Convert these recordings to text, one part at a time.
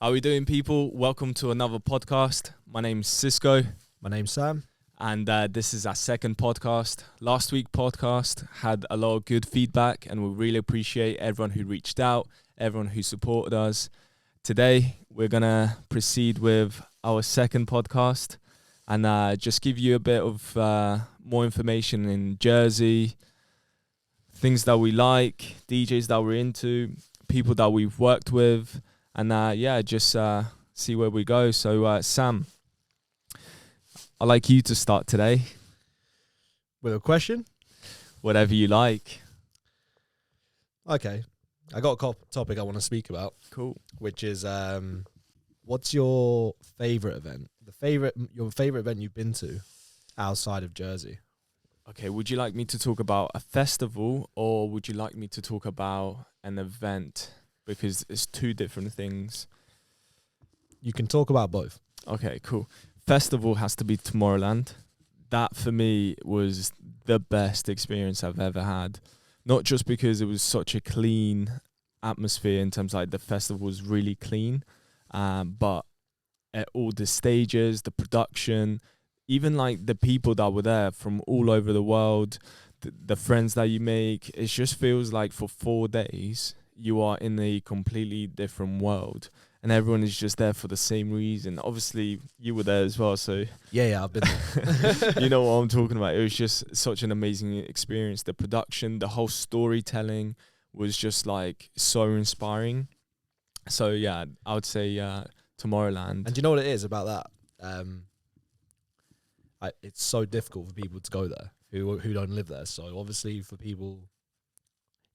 How are we doing, people? Welcome to another podcast. My name's Cisco. My name's Sam. And this is our second podcast. Last week's podcast had a lot of good feedback, and we really appreciate everyone who reached out, everyone who supported us. Today, we're going to proceed with our second podcast and just give you a bit of more information in Jersey, things that we like, DJs that we're into, people that we've worked with, and just see where we go. So, Sam, I'd like you to start today. With a question? Whatever you like. Okay. I got a topic I want to speak about. Cool. Which is, what's your favourite event? Your favourite event you've been to outside of Jersey? Okay, would you like me to talk about a festival, or would you like me to talk about an event? Because it's two different things. You can talk about both. Okay, cool. Festival has to be Tomorrowland. That for me was the best experience I've ever had. Not just because it was such a clean atmosphere in terms of like the festival was really clean, but at all the stages, the production, even like the people that were there from all over the world, the friends that you make, it just feels like for 4 days you are in a completely different world. And everyone is just there for the same reason. Obviously, you were there as well, so... Yeah, I've been there. You know what I'm talking about. It was just such an amazing experience. The production, the whole storytelling was just, like, so inspiring. So, yeah, I would say Tomorrowland. And do you know what it is about that? It's so difficult for people to go there who don't live there. So, obviously, for people...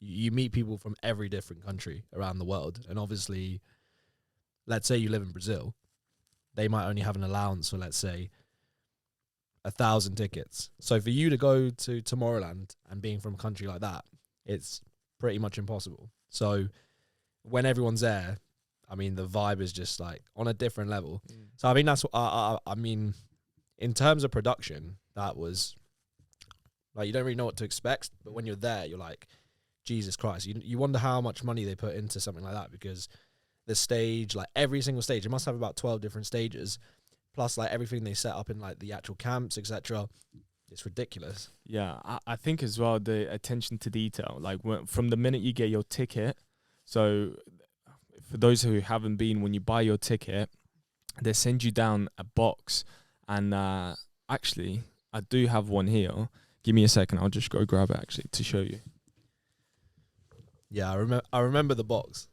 You meet people from every different country around the world. And, obviously... Let's say you live in Brazil, they might only have an allowance for, let's say, 1,000 tickets. So for you to go to Tomorrowland and being from a country like that, it's pretty much impossible. So when everyone's there, I mean, the vibe is just like on a different level. So I mean, that's what I mean, in terms of production, that was like, you don't really know what to expect, but when you're there, you're like, Jesus Christ, you wonder how much money they put into something like that, because the stage, like every single stage, it must have about 12 different stages, plus like everything they set up in like the actual camps, etc. It's ridiculous. Yeah, I think as well the attention to detail, like from the minute you get your ticket. So for those who haven't been, when you buy your ticket, they send you down a box, and actually I do have one here. Give me a second, I'll just go grab it actually to show you. Yeah, I remember the box.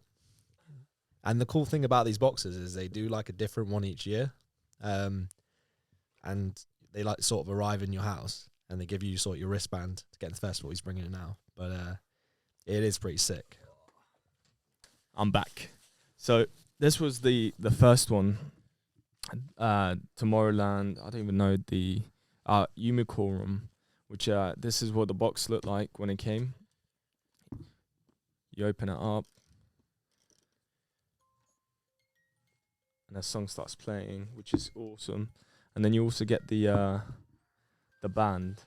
And the cool thing about these boxes is they do like a different one each year. And they like sort of arrive in your house and they give you sort of your wristband to get into the festival. He's bringing it now. But it is pretty sick. I'm back. So this was the first one. Tomorrowland, I don't even know, the Umicorum, which this is what the box looked like when it came. You open it up. And a song starts playing, which is awesome. And then you also get the band,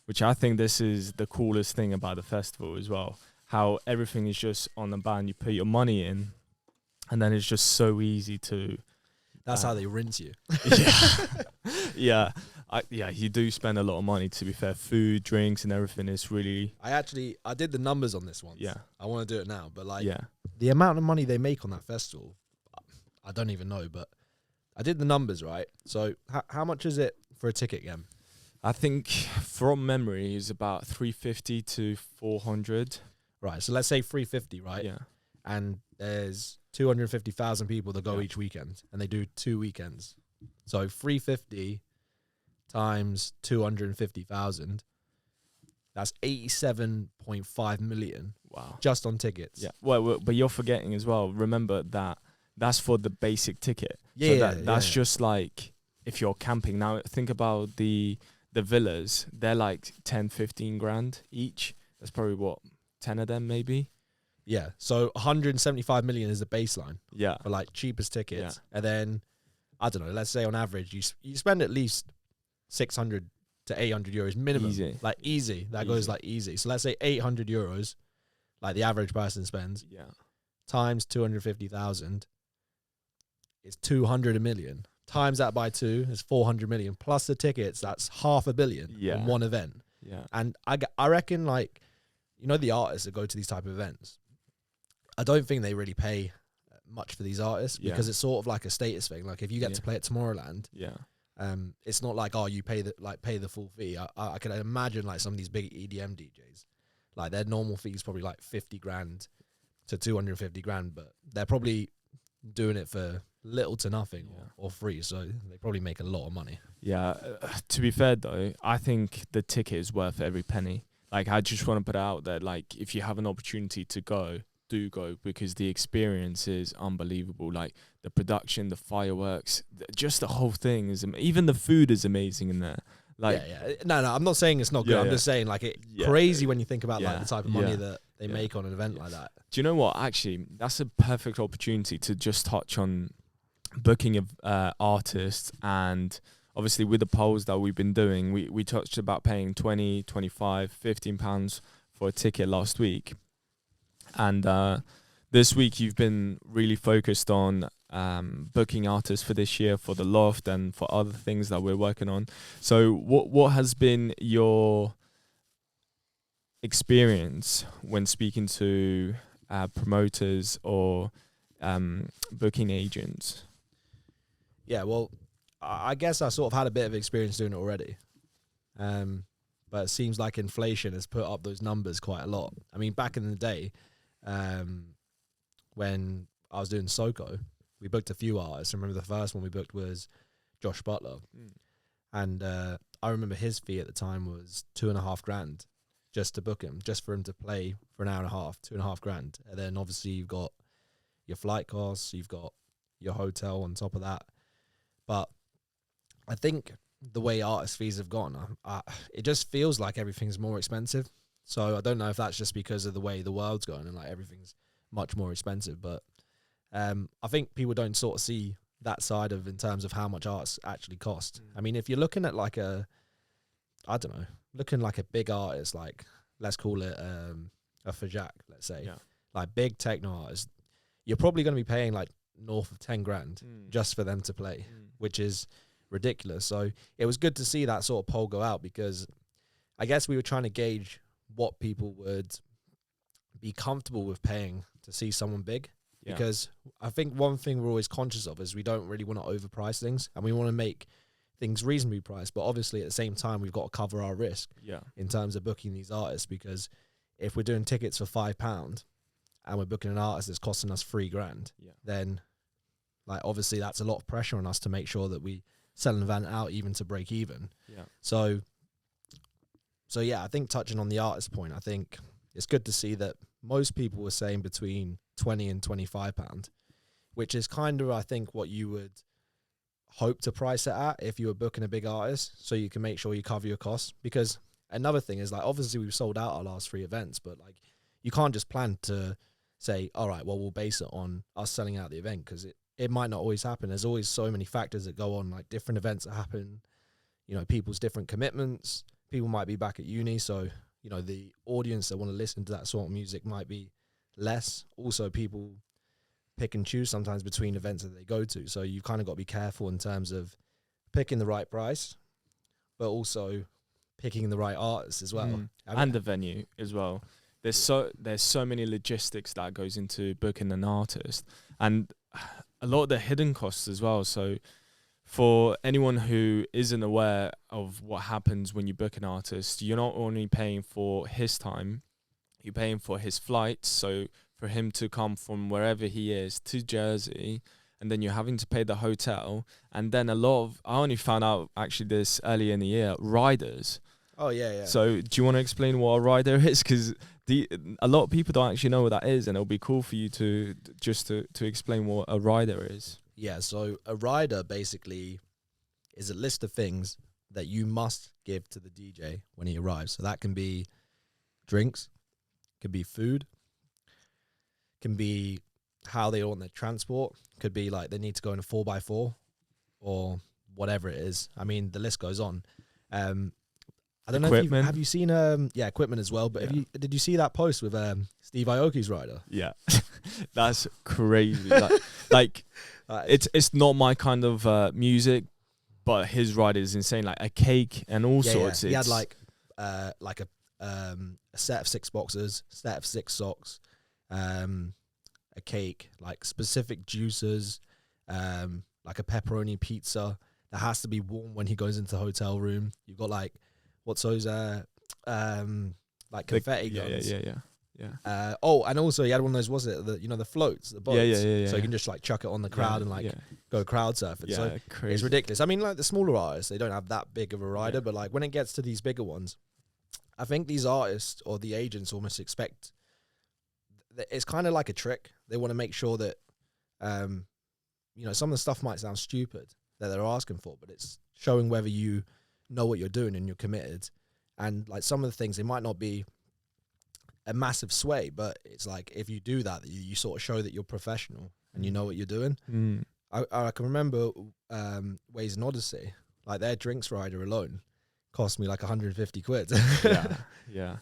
which I think this is the coolest thing about the festival as well. How everything is just on the band. You put your money in, and then it's just so easy to... That's how they rinse you. Yeah. Yeah, you do spend a lot of money, to be fair. Food, drinks, and everything is really... I did the numbers on this once. Yeah. I want to do it now. But like, yeah. The amount of money they make on that festival... I don't even know, but I did the numbers, right? So how much is it for a ticket again? I think from memory is about 350 to 400. Right, so let's say 350, right? Yeah. And there's 250,000 people that go each weekend, and they do 2 weekends. So 350 times 250,000, that's 87.5 million. Wow. Just on tickets. Yeah. Well, but you're forgetting as well. Remember that that's for the basic ticket. Yeah. So that's just like if you're camping. Now think about the villas. They're like 10, 15 grand each. That's probably what, 10 of them maybe? Yeah. So 175 million is the baseline. Yeah. For like cheapest tickets. Yeah. And then, I don't know, let's say on average, you spend at least 600 to 800 euros minimum. Easy. Like easy. That goes like easy. So let's say 800 euros, like the average person spends. Yeah. Times 250,000. is 200 million. Times that by 2 is 400 million. Plus the tickets, that's $500 million on one event. Yeah. And I reckon, like, you know, the artists that go to these type of events, I don't think they really pay much for these artists because it's sort of like a status thing. Like if you get to play at Tomorrowland, it's not like, oh, you pay the full fee. I can imagine like some of these big EDM DJs, like their normal fee is probably like 50 grand to 250 grand, but they're probably doing it for little to nothing or free, so they probably make a lot of money. To be fair though, I think the ticket is worth every penny. Like I just want to put it out there, like if you have an opportunity to go, do go, because the experience is unbelievable. Like the production, the fireworks, just the whole thing is even the food is amazing in there. Like no, I'm not saying it's not good. I'm just saying like crazy when you think about like the type of money that they make on an event like that. Do you know what? Actually, that's a perfect opportunity to just touch on booking of artists. And obviously with the polls that we've been doing, we touched about paying 20, 25, 15 pounds for a ticket last week. And this week you've been really focused on booking artists for this year for the Loft and for other things that we're working on. So what has been your experience when speaking to promoters or booking agents? Yeah, well, I guess I sort of had a bit of experience doing it already. But it seems like inflation has put up those numbers quite a lot. I mean, back in the day, when I was doing Soko, we booked a few artists. I remember the first one we booked was Josh Butler. And I remember his fee at the time was 2.5 grand just to book him, just for him to play for an hour and a half, 2.5 grand. And then obviously you've got your flight costs, you've got your hotel on top of that. But I think the way artist fees have gone, it just feels like everything's more expensive. So I don't know if that's just because of the way the world's going and like everything's much more expensive. But I think people don't sort of see that side of in terms of how much arts actually cost. I mean, if you're looking at like looking like a big artist, like let's call it a Fajak, let's say, like big techno artist, you're probably going to be paying like north of 10 grand just for them to play, which is ridiculous. So it was good to see that sort of poll go out, because I guess we were trying to gauge what people would be comfortable with paying to see someone big. Because I think one thing we're always conscious of is we don't really want to overprice things, and we want to make things reasonably priced. But obviously at the same time, we've got to cover our risk in terms of booking these artists, because if we're doing tickets for £5 and we're booking an artist that's costing us 3 grand, then like obviously that's a lot of pressure on us to make sure that we sell an event out even to break even. So yeah, I think touching on the artist point, I think it's good to see that most people were saying between 20 and 25 pound, which is kind of, I think, what you would hope to price it at if you were booking a big artist, so you can make sure you cover your costs. Because another thing is, like, obviously we've sold out our last 3 events, but like you can't just plan to say, all right, well, we'll base it on us selling out the event, because it might not always happen. There's always so many factors that go on, like different events that happen, you know, people's different commitments. People might be back at uni, so you know, the audience that want to listen to that sort of music might be less. Also, people pick and choose sometimes between events that they go to. So you kind of got to be careful in terms of picking the right price, but also picking the right artists as well. And the venue as well. There's so many logistics that goes into booking an artist, and a lot of the hidden costs as well. So for anyone who isn't aware of what happens when you book an artist, you're not only paying for his time, you're paying for his flights. So for him to come from wherever he is to Jersey, and then you're having to pay the hotel. And then I only found out actually this earlier in the year, riders. Oh, yeah. So do you want to explain what a rider is? Because a lot of people don't actually know what that is, and it'll be cool for you to explain what a rider is. Yeah, so a rider basically is a list of things that you must give to the DJ when he arrives. So that can be drinks, could be food, can be how they want their transport, could be like they need to go in a 4x4 or whatever it is. I mean, the list goes on. I don't know if have you seen equipment as well, but did you see that post with Steve Aoki's rider? Yeah. That's crazy. like It's not my kind of music, but his ride is insane. Like a cake and all sorts. He had like a set of 6 boxes, set of 6 socks, a cake, like specific juices, like a pepperoni pizza that has to be warm when he goes into the hotel room. You've got like what's those like confetti guns. Yeah. Oh, and also he had one of those, was it the floats, the boats? Yeah. So you can just like chuck it on the crowd and like go crowd surfing. So crazy. it's ridiculous. I mean, like the smaller artists, they don't have that big of a rider, but like when it gets to these bigger ones, I think these artists or the agents almost expect. It's kind of like a trick. They want to make sure that, some of the stuff might sound stupid that they're asking for, but it's showing whether you know what you're doing and you're committed. And like some of the things, they might not be a massive sway, but it's like if you do that, you sort of show that you're professional and you know what you're doing. I can remember Ways and Odyssey, like their drinks rider alone cost me like 150 quid. Yeah.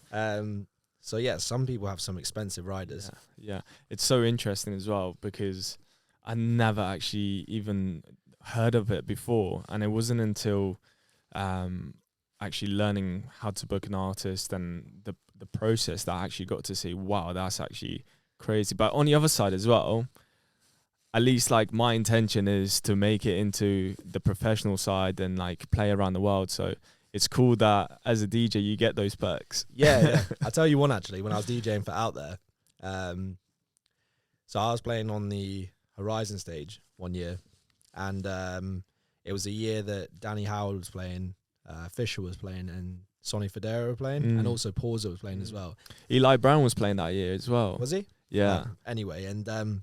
So yeah, some people have some expensive riders. Yeah. It's so interesting as well because I never actually even heard of it before, and it wasn't until actually learning how to book an artist and the process that I actually got to see, wow, that's actually crazy. But on the other side as well, at least like my intention is to make it into the professional side and like play around the world. So it's cool that as a DJ you get those perks. Yeah. I'll tell you one actually, when I was DJing for Out There, so I was playing on the Horizon stage one year, and it was a year that Danny Howard was playing, Fisher was playing, and Sonny Fodera were playing, and also Porza was playing as well. Eli Brown was playing that year as well. Was he? Yeah. Anyway, and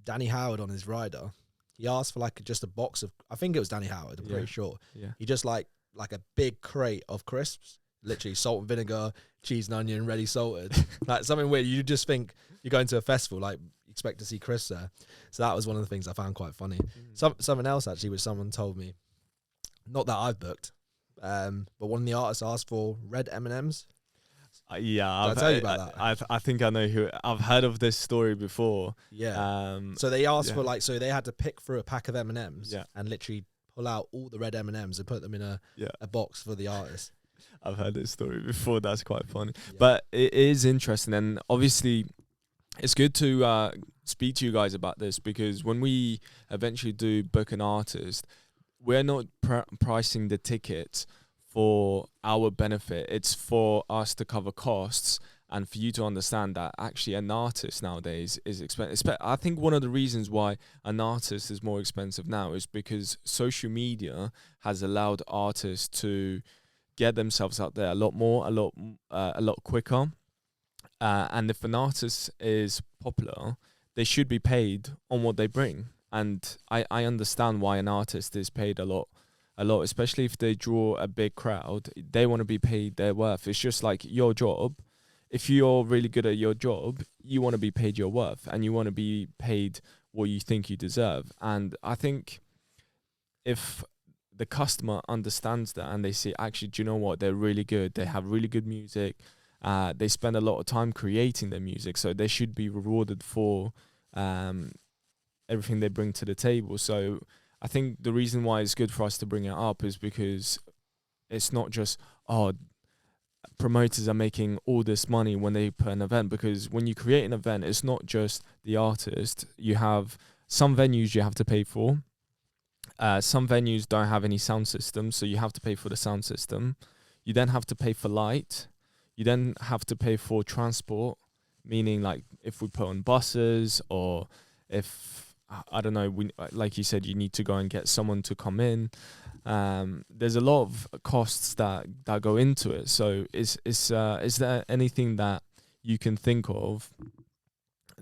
Danny Howard on his rider, he asked for like just a box of, I think it was Danny Howard, I'm pretty sure. Yeah. He just like a big crate of crisps, literally salt and vinegar, cheese and onion, ready salted. Like something weird. You just think you're going to a festival, like expect to see crisps there. So that was one of the things I found quite funny. Something else actually, which someone told me, not that I've booked, but one of the artists asked for red M&Ms. Yeah, I'll tell you about that. I think I know who. I've heard of this story before. Yeah. So they asked for like, so they had to pick through a pack of M&Ms and literally pull out all the red M&Ms and put them in a box for the artist. I've heard this story before. That's quite funny. Yeah. But it is interesting, and obviously it's good to speak to you guys about this, because when we eventually do book an artist, we're not pricing the ticket for our benefit. It's for us to cover costs and for you to understand that actually an artist nowadays is expensive. I think one of the reasons why an artist is more expensive now is because social media has allowed artists to get themselves out there a lot more, a lot quicker. And if an artist is popular, they should be paid on what they bring. And I understand why an artist is paid a lot, especially if they draw a big crowd. They want to be paid their worth. It's just like your job. If you're really good at your job, you want to be paid your worth, and you want to be paid what you think you deserve. And I think if the customer understands that and they see, actually, do you know what? They're really good. They have really good music. They spend a lot of time creating their music, so they should be rewarded for everything they bring to the table. So I think the reason why it's good for us to bring it up is because it's not just, promoters are making all this money when they put an event, because when you create an event, it's not just the artist. You have some venues you have to pay for. Some venues don't have any sound system, so you have to pay for the sound system. You then have to pay for light. You then have to pay for transport, meaning like if we put on buses, or if, I don't know, like you said, you need to go and get someone to come in. There's a lot of costs that go into it. So is there anything that you can think of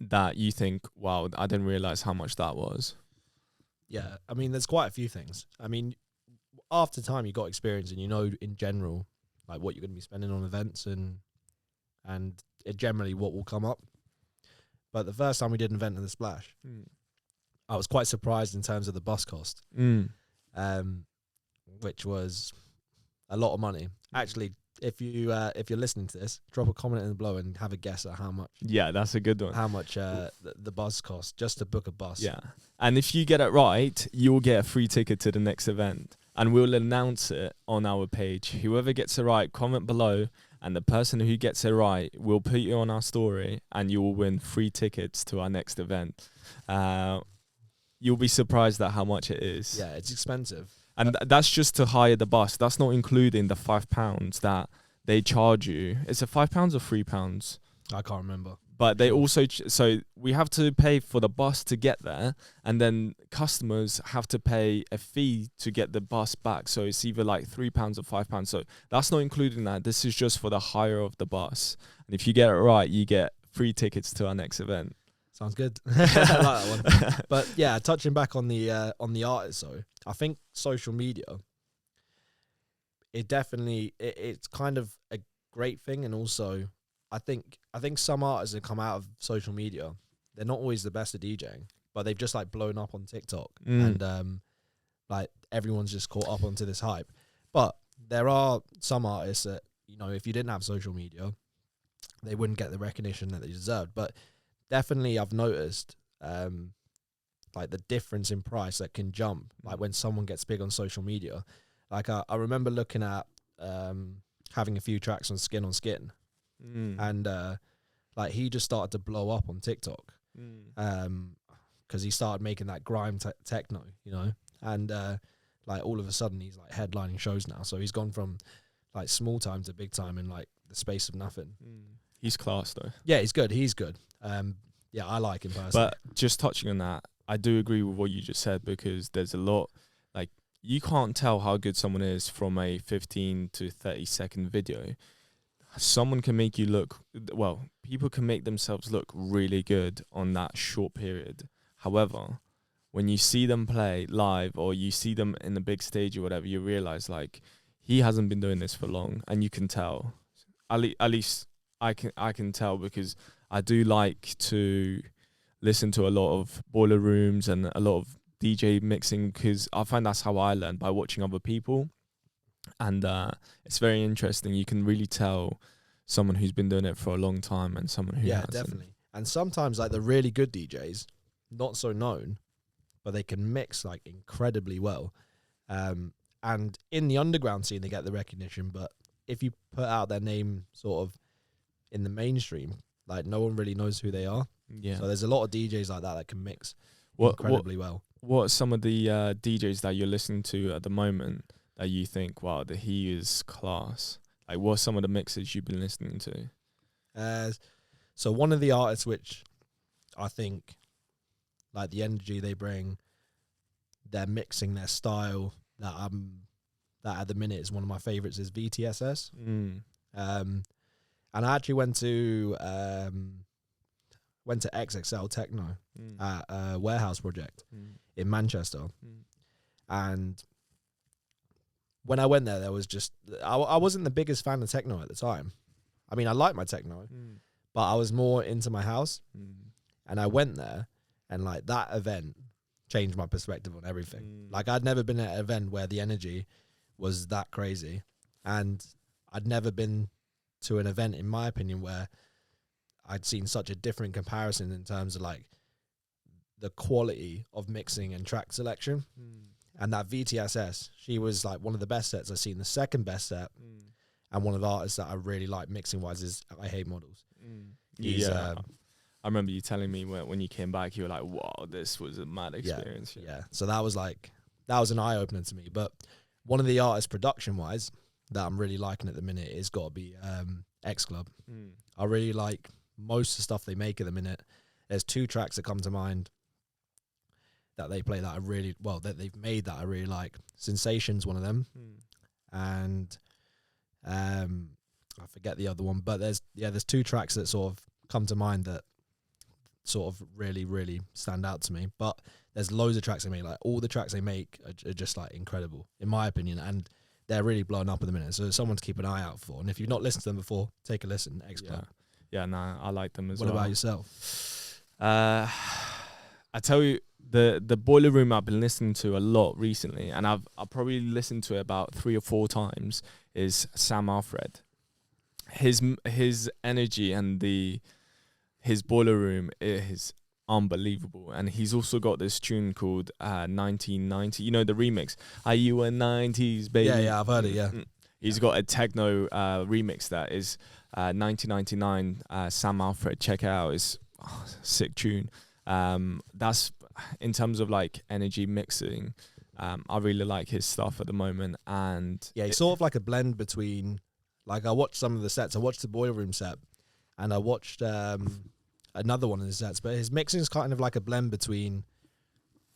that you think, wow, I didn't realize how much that was? Yeah, I mean, there's quite a few things. I mean, after time, you got experience, and you know in general like what you're going to be spending on events, and generally what will come up. But the first time we did an event in the Splash, I was quite surprised in terms of the bus cost, which was a lot of money. Actually, if you're listening to this, drop a comment in the below and have a guess at how much. Yeah, that's a good one. How much the bus costs just to book a bus. Yeah. And if you get it right, you'll get a free ticket to the next event. And we'll announce it on our page. Whoever gets it right, comment below. And the person who gets it right, we'll put you on our story and you will win free tickets to our next event. You'll be surprised at how much it is. Yeah, it's expensive. And that's just to hire the bus. That's not including the £5 that they charge you. Is it £5 or £3? I can't remember. But they also, so we have to pay for the bus to get there, and then customers have to pay a fee to get the bus back. So it's either like £3 or £5. So that's not including that. This is just for the hire of the bus. And if you get it right, you get free tickets to our next event. Sounds good. I like that one. But yeah, touching back on the artists though, I think social media, it's kind of a great thing, and also I think some artists that come out of social media, they're not always the best at DJing, but they've just like blown up on TikTok, and like everyone's just caught up onto this hype. But there are some artists that, you know, if you didn't have social media, they wouldn't get the recognition that they deserved. But definitely I've noticed like the difference in price that can jump, like when someone gets big on social media. Like I remember looking at having a few tracks on Skin, and like he just started to blow up on TikTok because he started making that grime techno, you know, and like all of a sudden he's like headlining shows now. So he's gone from like small time to big time in like the space of nothing. He's class though. Yeah, he's good. Yeah, I like him personally. But just touching on that, I do agree with what you just said, because there's a lot, like, you can't tell how good someone is from a 15 to 30-second video. Someone can make you look, well, people can make themselves look really good on that short period. However, when you see them play live or you see them in the big stage or whatever, you realize, like, he hasn't been doing this for long, and you can tell. At least I can tell, because I do like to listen to a lot of boiler rooms and a lot of DJ mixing, because I find that's how I learn, by watching other people. And it's very interesting. You can really tell someone who's been doing it for a long time and someone who hasn't. Definitely. And sometimes like the really good DJs, not so known, but they can mix like incredibly well. And in the underground scene, they get the recognition. But if you put out their name sort of in the mainstream, like no one really knows who they are. Yeah. So there's a lot of DJs like that can mix incredibly well. What are some of the DJs that you're listening to at the moment that you think, wow, he is class? Like, what are some of the mixes you've been listening to? So one of the artists which I think, like the energy they bring, their mixing, their style, that at the minute is one of my favorites, is VTSS. And I actually went to XXL Techno at a warehouse project in Manchester. And when I went there was just, I wasn't the biggest fan of techno at the time. I mean, I like my techno, but I was more into my house. And I went there, and like that event changed my perspective on everything. Like I'd never been at an event where the energy was that crazy, and I'd never been to an event, in my opinion, where I'd seen such a different comparison in terms of like the quality of mixing and track selection. And that VTSS, she was like one of the best sets I've seen. The second best set, and one of the artists that I really like mixing wise, is I Hate Models. Yeah. I remember you telling me when you came back, you were like, wow, this was a mad experience. Yeah. So that was an eye opener to me. But one of the artists production wise that I'm really liking at the minute is got to be X Club. I really like most of the stuff they make at the minute. There's two tracks that come to mind that they play that that they've made that I really like. Sensation's one of them, and I forget the other one. But there's two tracks that sort of come to mind that sort of really, really stand out to me. But there's loads of tracks they make. Like all the tracks they make are just like incredible, in my opinion, and they're really blowing up at the minute. So it's someone to keep an eye out for. And if you've not listened to them before, take a listen. X Club. Yeah, nah, I like them as well. What about yourself? I tell you, the Boiler Room I've been listening to a lot recently, and I've probably listened to it about 3 or 4 times, is Sam Alfred. his energy and his boiler room is unbelievable. And he's also got this tune called 1990. You know the remix. Are you a 90s baby? Yeah, I've heard it. Yeah, He's got a techno remix that is 1999. Sam Alfred, check it out. It's sick tune. That's in terms of like energy mixing. I really like his stuff at the moment. And yeah, he's sort of like a blend between. Like I watched some of the sets. I watched the Boiler Room set, and I watched another one of his sets. But his mixing is kind of like a blend between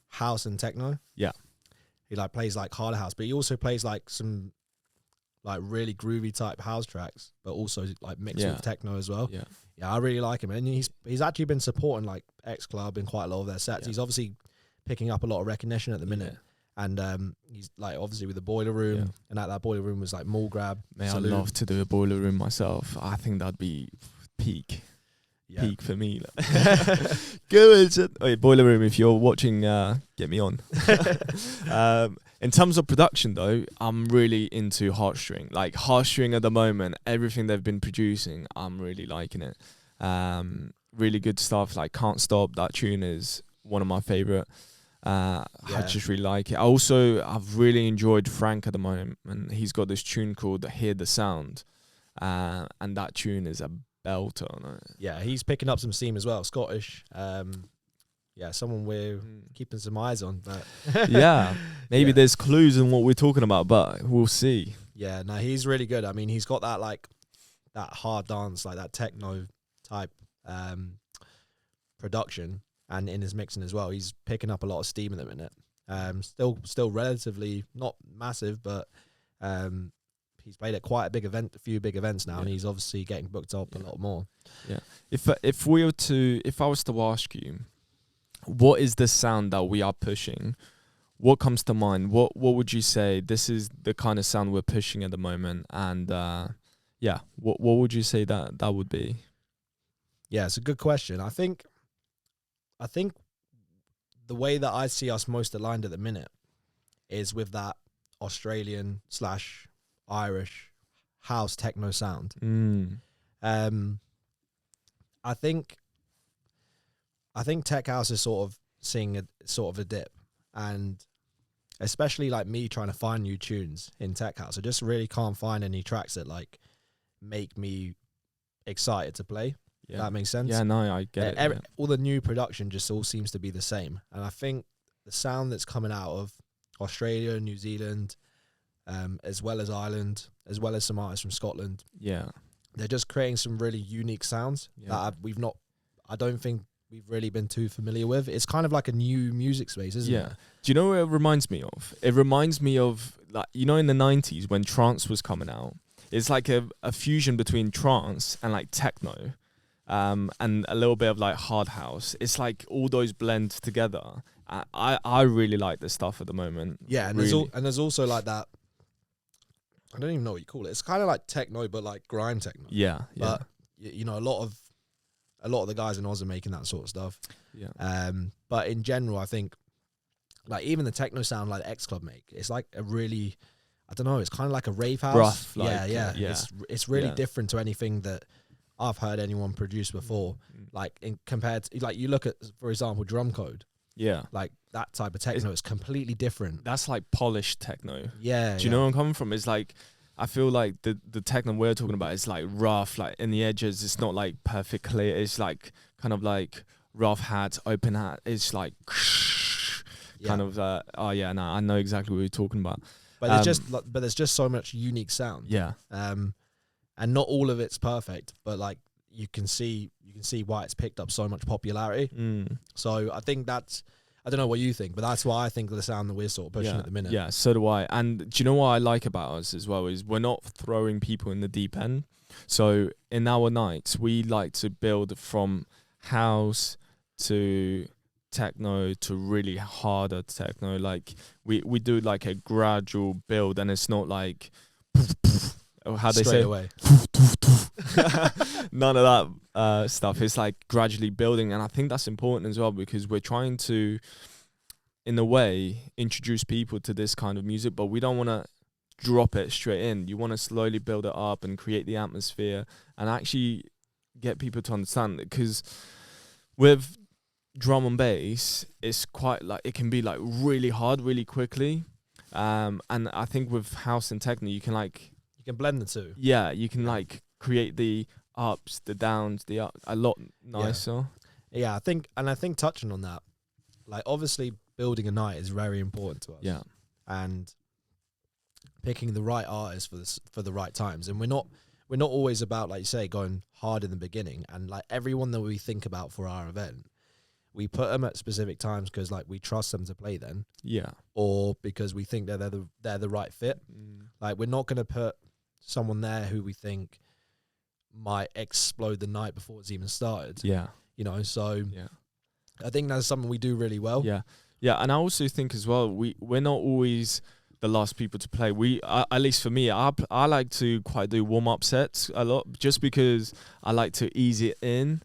house and techno. Yeah, he like plays like harder house, but he also plays like some like really groovy type house tracks, but also like mixed with techno as well. Yeah, I really like him, and he's actually been supporting like X Club in quite a lot of their sets. Yeah. He's obviously picking up a lot of recognition at the minute. And he's like obviously with the Boiler Room, and that Boiler Room was like Mall Grab. I'd love to do a Boiler Room myself. I think that'd be peak for me. Good. Wait, Boiler Room, if you're watching, get me on. In terms of production though, I'm really into Heartstring. Like Heartstring at the moment, everything they've been producing, I'm really liking it. Really good stuff. Like Can't Stop, that tune is one of my favorite. I just really like it. I've really enjoyed Frank at the moment, and he's got this tune called Hear the Sound, and that tune is a belter. Yeah, he's picking up some steam as well. Scottish, someone we're keeping some eyes on. But maybe there's clues in what we're talking about, but we'll see. Yeah, no, he's really good. I mean, he's got that like that hard dance, like that techno type production. And in his mixing as well, he's picking up a lot of steam at the minute. Still relatively not massive, but he's played at quite a few big events now, and he's obviously getting booked up a lot more. Yeah. If I was to ask you, what is the sound that we are pushing? What comes to mind? What would you say? This is the kind of sound we're pushing at the moment, and what would you say that would be? Yeah, it's a good question. I think the way that I see us most aligned at the minute is with that Australian / Irish house techno sound. I think tech house is sort of seeing a dip, and especially like me trying to find new tunes in tech house, I just really can't find any tracks that like make me excited to play. Yeah. That makes sense. Yeah, no, I get it. All the new production just all seems to be the same. And I think the sound that's coming out of Australia, New Zealand, as well as Ireland, as well as some artists from Scotland, they're just creating some really unique sounds that I don't think we've really been too familiar with. It's kind of like a new music space, isn't it? Do you know what it reminds me of? It reminds me of, like, you know, in the 90s when trance was coming out. It's like a fusion between trance and like techno. And a little bit of like hard house. It's like all those blend together. I really like this stuff at the moment. Yeah, and really. there's also like that. I don't even know what you call it. It's kind of like techno, but like grime techno. Yeah. But you know, a lot of the guys in Oz are making that sort of stuff. Yeah. But in general, I think like even the techno sound like X Club make, it's like a really, I don't know, it's kind of like a rave house. Rough, Yeah. It's really different to anything that I've heard anyone produce before. Like compared to, like, you look at, for example, Drum Code. Yeah. Like that type of techno is completely different. That's like polished techno. Yeah. Do you know where I'm coming from? It's like, I feel like the techno we're talking about is like rough, like in the edges. It's not like perfect clear. It's like kind of like rough hat, open hat. It's like kind of. I know exactly what you're talking about. But there's just so much unique sound. Yeah. And not all of it's perfect, but like you can see why it's picked up so much popularity. So I think I don't know what you think, but that's why I think the sound that we're sort of pushing at the minute. Yeah, so do I. And do you know what I like about us as well is we're not throwing people in the deep end. So in our nights, we like to build from house to techno to really harder techno. Like we do like a gradual build, and it's not like how they say away. None of that stuff. It's like gradually building, and I think that's important as well because we're trying to, in a way, introduce people to this kind of music, but we don't want to drop it straight in. You want to slowly build it up and create the atmosphere and actually get people to understand it. Because with drum and bass, it's quite like, it can be like really hard really quickly. And I think with house and techno, you can like, You can blend the two. yeah, you can like create the ups, the downs, a lot nicer. Yeah, I think touching on that, like obviously building a night is very important to us. Yeah. And picking the right artist for the right times. And we're not always about, like you say, going hard in the beginning. And like everyone that we think about for our event, we put them at specific times because like we trust them to play then. Yeah. Or because we think that they're the right fit. Like we're not going to put someone there who we think might explode the night before it's even started. Yeah. You know, so Yeah. I think that's something we do really well. Yeah. Yeah. And I also think as well, we're not always the last people to play. At least for me, I like to quite do warm-up sets a lot just because I like to ease it in.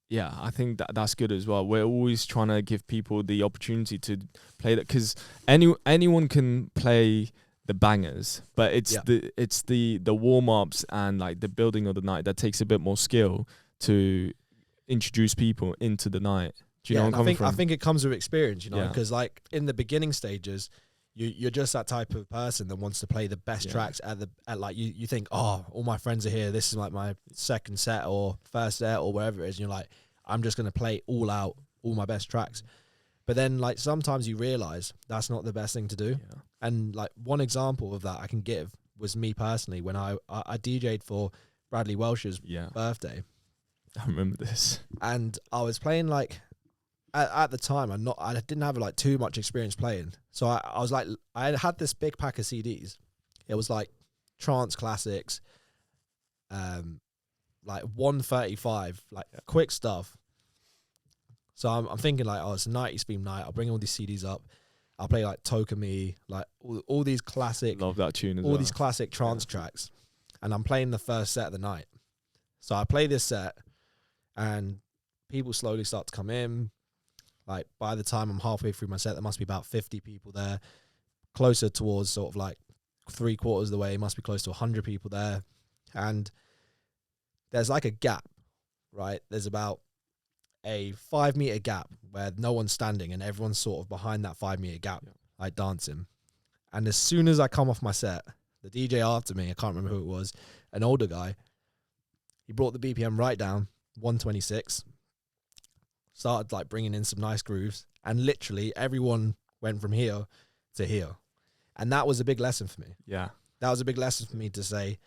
Yeah, I think that's good as well. We're always trying to give people the opportunity to play that, because anyone can play the bangers, but it's the warm-ups and like the building of the night that takes a bit more skill to introduce people into the night. Do you know where I'm coming from? I think it comes with experience, you know, because like in the beginning stages, you're just that type of person that wants to play the best tracks at like you think, oh, all my friends are here. This is like my second set or first set or wherever it is. And you're like, I'm just gonna play all my best tracks. But then like sometimes you realize that's not the best thing to do. Yeah. And like one example of that I can give was me personally when I DJ'd for Bradley Welsh's birthday. I remember this. And I was playing like. At the time, I didn't have like too much experience playing, so I was like, I had this big pack of CDs. It was like trance classics, like 135, like quick stuff. So I'm thinking like, oh, it's a 90s theme night. I'll bring all these CDs up. I'll play like Toka Me, like all these classic. Love that tune as all well. These classic trance tracks, and I'm playing the first set of the night. So I play this set, and people slowly start to come in. Like, by the time I'm halfway through my set, there must be about 50 people there. Closer towards sort of like 3/4 of the way, must be close to 100 people there. And there's like a gap, right? There's about a 5 meter gap where no one's standing and everyone's sort of behind that 5 meter gap, like dancing. And as soon as I come off my set, the DJ after me, I can't remember who it was, an older guy, he brought the BPM right down, 126. Started like bringing in some nice grooves, and literally everyone went from here to here. And that was a big lesson for me. Yeah. That was a big lesson for me to say,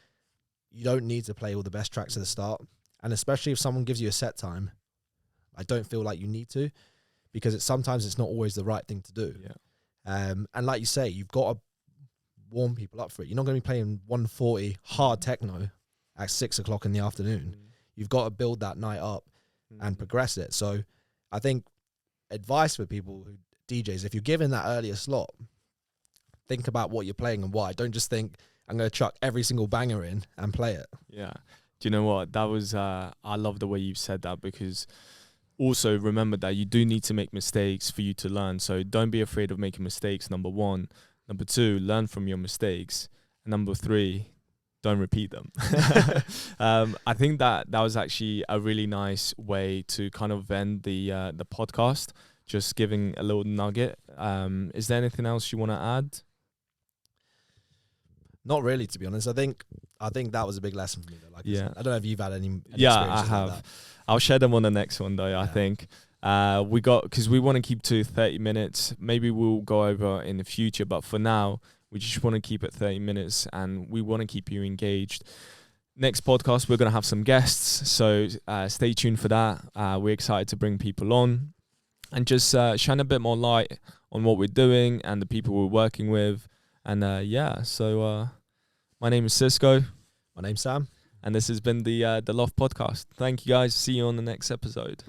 you don't need to play all the best tracks at the start. And especially if someone gives you a set time, I don't feel like you need to, because sometimes it's not always the right thing to do. Yeah. And like you say, you've got to warm people up for it. You're not going to be playing 140 hard techno at 6 o'clock in the afternoon. You've got to build that night up and progress it. So I think advice for people who DJs, if you're given that earlier slot, think about what you're playing and why. Don't just think, I'm going to chuck every single banger in and play it. Yeah. Do you know what? That was, I love the way you said that, because also remember that you do need to make mistakes for you to learn. So don't be afraid of making mistakes, number one. Number two, learn from your mistakes. And number three, don't repeat them. I think that was actually a really nice way to kind of end the podcast, just giving a little nugget. Is there anything else you want to add? Not really, to be honest. I think that was a big lesson for me, though. Like I said, I don't know if you've had any I have. Like I'll share them on the next one, though. I think because we want to keep to 30 minutes. Maybe we'll go over in the future, but for now, we just want to keep it 30 minutes, and we want to keep you engaged. Next podcast, we're going to have some guests, so stay tuned for that. We're excited to bring people on and just shine a bit more light on what we're doing and the people we're working with. And so my name is Cisco. My name's Sam. And this has been the Loft Podcast. Thank you, guys. See you on the next episode.